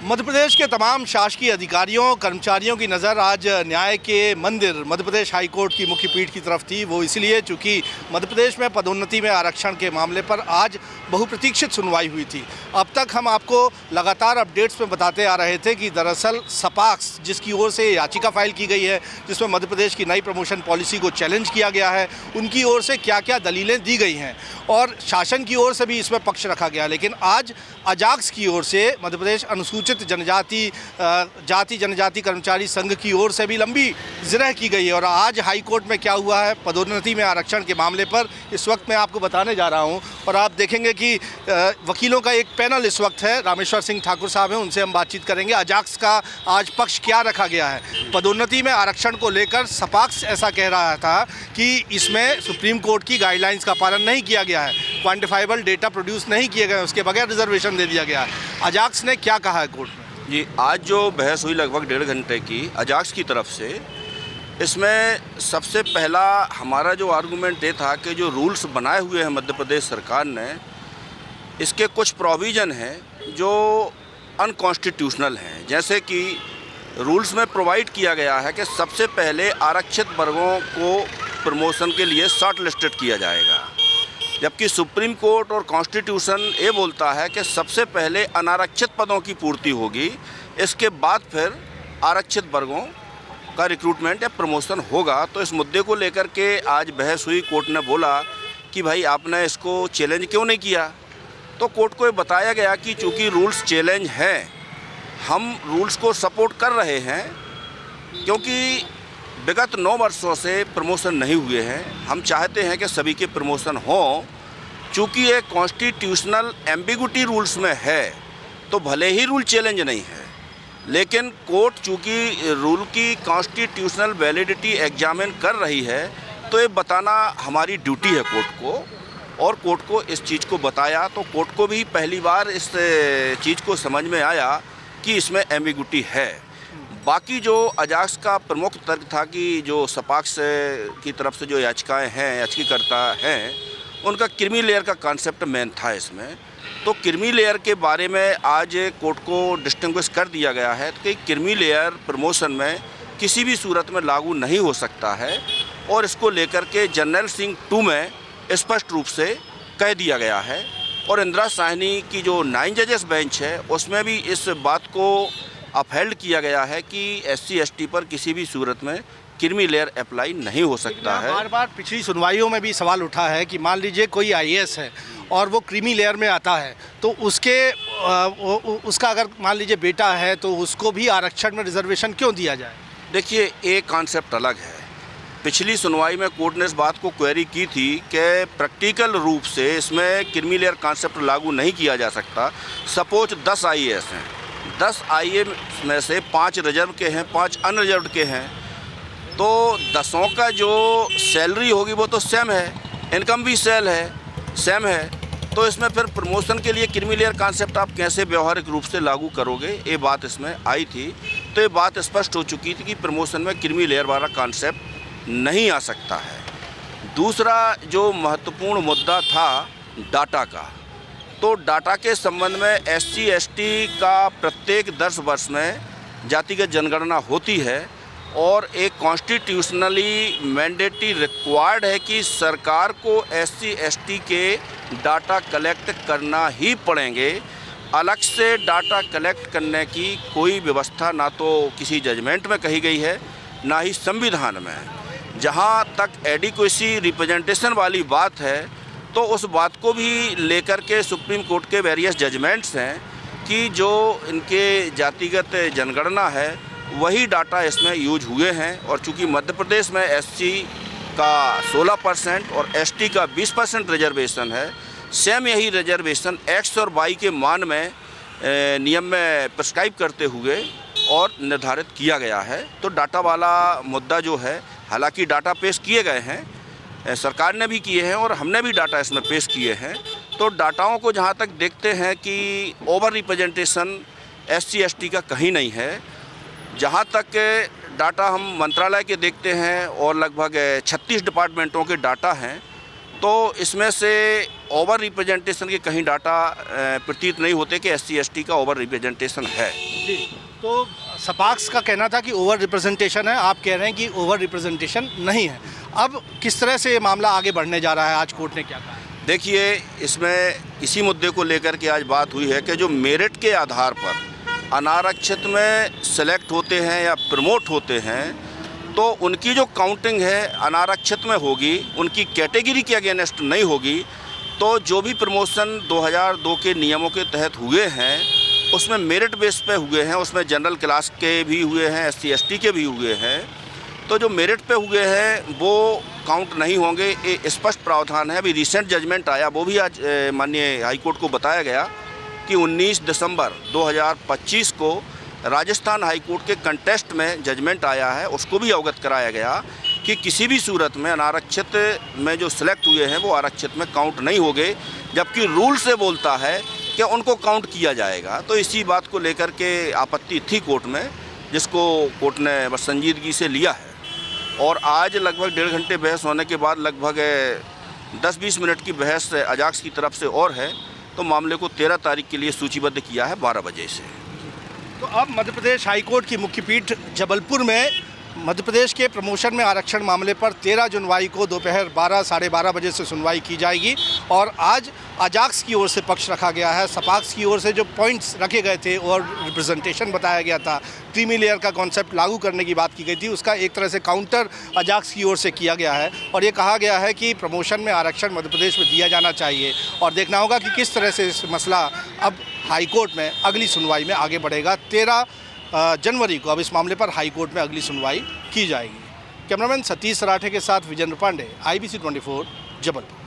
मध्य प्रदेश के तमाम शासकीय अधिकारियों कर्मचारियों की नज़र आज न्याय के मंदिर मध्य प्रदेश हाई कोर्ट की मुख्य पीठ की तरफ थी। वो इसलिए चूँकि मध्य प्रदेश में पदोन्नति में आरक्षण के मामले पर आज बहुप्रतीक्षित सुनवाई हुई थी। अब तक हम आपको लगातार अपडेट्स में बताते आ रहे थे कि दरअसल सपाक्स जिसकी ओर से याचिका फाइल की गई है, जिसमें मध्य प्रदेश की नई प्रमोशन पॉलिसी को चैलेंज किया गया है, उनकी ओर से क्या क्या दलीलें दी गई हैं और शासन की ओर से भी इसमें पक्ष रखा गया। लेकिन आज अजाक्स की ओर से मध्य प्रदेश अनुसूचित जाति जनजाति कर्मचारी संघ की ओर से भी लंबी जिरह की गई है। और आज हाई कोर्ट में क्या हुआ है पदोन्नति में आरक्षण के मामले पर, इस वक्त मैं आपको बताने जा रहा हूं। और आप देखेंगे कि वकीलों का एक पैनल इस वक्त है, रामेश्वर सिंह ठाकुर साहब हैं, उनसे हम बातचीत करेंगे। अजाक्स का आज पक्ष क्या रखा गया है पदोन्नति में आरक्षण को लेकर। सपाक्स ऐसा कह रहा था कि इसमें सुप्रीम कोर्ट की गाइडलाइंस का पालन नहीं किया गया है, क्वान्टिफाइबल डेटा प्रोड्यूस नहीं किए गए, उसके बगैर रिजर्वेशन दे दिया गया है। अजाक्स ने क्या कहा है कोर्ट में? जी, आज जो बहस हुई लगभग 1.5 घंटे की अजाक्स की तरफ से, इसमें सबसे पहला हमारा जो आर्गूमेंट ये था कि जो रूल्स बनाए हुए हैं मध्य प्रदेश सरकार ने, इसके कुछ प्रोविज़न हैं जो अनकॉन्स्टिट्यूशनल हैं। जैसे कि रूल्स में प्रोवाइड किया गया है कि सबसे पहले आरक्षित वर्गों को प्रमोशन के लिए शॉर्ट लिस्टेड किया जाएगा, जबकि सुप्रीम कोर्ट और कॉन्स्टिट्यूशन ये बोलता है कि सबसे पहले अनारक्षित पदों की पूर्ति होगी, इसके बाद फिर आरक्षित वर्गों का रिक्रूटमेंट या प्रमोशन होगा। तो इस मुद्दे को लेकर के आज बहस हुई। कोर्ट ने बोला कि भाई आपने इसको चैलेंज क्यों नहीं किया। तो कोर्ट को ये बताया गया कि चूँकि रूल्स चैलेंज हैं, हम रूल्स को सपोर्ट कर रहे हैं क्योंकि विगत 9 वर्षों से प्रमोशन नहीं हुए हैं। हम चाहते हैं कि सभी के प्रमोशन हों। चूँकि ये कॉन्स्टिट्यूशनल एम्बिगुटी रूल्स में है तो भले ही रूल चैलेंज नहीं है, लेकिन कोर्ट चूँकि रूल की कॉन्स्टिट्यूशनल वैलिडिटी एग्जामिन कर रही है, तो ये बताना हमारी ड्यूटी है कोर्ट को। और कोर्ट को इस चीज़ को बताया तो कोर्ट को भी पहली बार इस चीज़ को समझ में आया कि इसमें एम्बिगुटी है। बाकी जो अजाक्स का प्रमुख तर्क था कि जो सपाक्स की तरफ से जो याचिकाएं हैं, याचिकाकर्ता हैं, उनका क्रीमी लेयर का कॉन्सेप्ट मेन था इसमें। तो क्रीमी लेयर के बारे में आज कोर्ट को डिस्टिंग्विश कर दिया गया है कि क्रीमी लेयर प्रमोशन में किसी भी सूरत में लागू नहीं हो सकता है। और इसको लेकर के जनरल सिंह 2 में स्पष्ट रूप से कह दिया गया है। और इंदिरा साहनी की जो 9 जजेस बेंच है, उसमें भी इस बात को अपहेल्ड किया गया है कि SC/ST पर किसी भी सूरत में क्रीमी लेयर अप्लाई नहीं हो सकता है। बार बार पिछली सुनवाइयों में भी सवाल उठा है कि मान लीजिए कोई IAS है और वो क्रीमी लेयर में आता है, तो उसका अगर मान लीजिए बेटा है तो उसको भी आरक्षण में रिजर्वेशन क्यों दिया जाए? देखिए, एक कॉन्सेप्ट अलग है। पिछली सुनवाई में कोर्ट ने इस बात को क्वेरी की थी कि प्रैक्टिकल रूप से इसमें क्रीमी लेयर कॉन्सेप्ट लागू नहीं किया जा सकता। सपोज 10 IAS हैं, 10 IAS में से 5 रिजर्व के हैं, 5 अनरिजर्व के हैं, तो 10 का जो सैलरी होगी वो तो सेम है, इनकम भी सेम है। तो इसमें फिर प्रमोशन के लिए क्रीमी लेयर कॉन्सेप्ट आप कैसे व्यवहारिक रूप से लागू करोगे, ये बात इसमें आई थी। तो ये बात स्पष्ट हो चुकी थी कि प्रमोशन में क्रीमी लेयर वाला कॉन्सेप्ट नहीं आ सकता है। दूसरा जो महत्वपूर्ण मुद्दा था डाटा का, तो डाटा के संबंध में SC/ST का प्रत्येक 10 वर्ष में जातिगत जनगणना होती है और एक कॉन्स्टिट्यूशनली मैंडेटरी रिक्वायर्ड है कि सरकार को SC/ST के डाटा कलेक्ट करना ही पड़ेंगे। अलग से डाटा कलेक्ट करने की कोई व्यवस्था ना तो किसी जजमेंट में कही गई है, ना ही संविधान में। जहाँ तक एडिक्वेसी रिप्रेजेंटेशन वाली बात है, तो उस बात को भी लेकर के सुप्रीम कोर्ट के वेरियस जजमेंट्स हैं कि जो इनके जातिगत जनगणना है वही डाटा इसमें यूज हुए हैं। और चूंकि मध्य प्रदेश में SC का 16% और ST का 20% रिजर्वेशन है, सेम यही रिजर्वेशन X और Y के मान में नियम में प्रिस्क्राइब करते हुए और निर्धारित किया गया है। तो डाटा वाला मुद्दा जो है, हालांकि डाटा पेश किए गए हैं, सरकार ने भी किए हैं और हमने भी डाटा इसमें पेश किए हैं। तो डाटाओं को जहाँ तक देखते हैं कि ओवर रिप्रेजेंटेशन SC/ST का कहीं नहीं है। जहाँ तक डाटा हम मंत्रालय के देखते हैं और लगभग 36 डिपार्टमेंटों के डाटा हैं, तो इसमें से ओवर रिप्रेजेंटेशन के कहीं डाटा प्रतीत नहीं होते कि SC/ST का ओवर रिप्रेजेंटेशन है। जी, तो सपाक्स का कहना था कि ओवर रिप्रेजेंटेशन है, आप कह रहे हैं कि ओवर रिप्रेजेंटेशन नहीं है। अब किस तरह से ये मामला आगे बढ़ने जा रहा है, आज कोर्ट ने क्या कहा? देखिए, इसमें इसी मुद्दे को लेकर के आज बात हुई है कि जो मेरिट के आधार पर अनारक्षित में सेलेक्ट होते हैं या प्रमोट होते हैं, तो उनकी जो काउंटिंग है अनारक्षित में होगी, उनकी कैटेगरी के अगेंस्ट नहीं होगी। तो जो भी प्रमोशन 2002 के नियमों के तहत हुए हैं उसमें मेरिट बेस पे हुए हैं, उसमें जनरल क्लास के भी हुए हैं, SC ST के भी हुए हैं। तो जो मेरिट पे हुए हैं वो काउंट नहीं होंगे, ये स्पष्ट प्रावधान है। अभी रिसेंट जजमेंट आया, वो भी आज माननीय हाईकोर्ट को बताया गया कि 19 दिसंबर 2025 को राजस्थान हाईकोर्ट के कंटेस्ट में जजमेंट आया है, उसको भी अवगत कराया गया कि किसी भी सूरत में अनारक्षित में जो सिलेक्ट हुए हैं वो आरक्षित में काउंट नहीं होंगे, जबकि रूल से बोलता है कि उनको काउंट किया जाएगा। तो इसी बात को लेकर के आपत्ति थी कोर्ट में, जिसको कोर्ट ने बस संजीदगी से लिया है। और आज लगभग 1.5 घंटे बहस होने के बाद लगभग 10-20 मिनट की बहस अजाक्स की तरफ से और है, तो मामले को 13 तारीख के लिए सूचीबद्ध किया है 12 बजे से। तो अब मध्य प्रदेश हाईकोर्ट की मुख्य पीठ जबलपुर में मध्य प्रदेश के प्रमोशन में आरक्षण मामले पर 13 जनवरी को दोपहर 12 साढ़े 12 बजे से सुनवाई की जाएगी। और आज अजाक्स की ओर से पक्ष रखा गया है, सपाक्स की ओर से जो पॉइंट्स रखे गए थे और रिप्रेजेंटेशन बताया गया था, क्रीमी लेयर का कॉन्सेप्ट लागू करने की बात की गई थी, उसका एक तरह से काउंटर अजाक्स की ओर से किया गया है। और ये कहा गया है कि प्रमोशन में आरक्षण मध्य प्रदेश में दिया जाना चाहिए, और देखना होगा कि किस तरह से इस मसला अब हाईकोर्ट में अगली सुनवाई में आगे बढ़ेगा। 13 जनवरी को अब इस मामले पर हाईकोर्ट में अगली सुनवाई की जाएगी। कैमरामैन सतीश सराठे के साथ विजेंद्र पांडे, IBC 24, जबलपुर।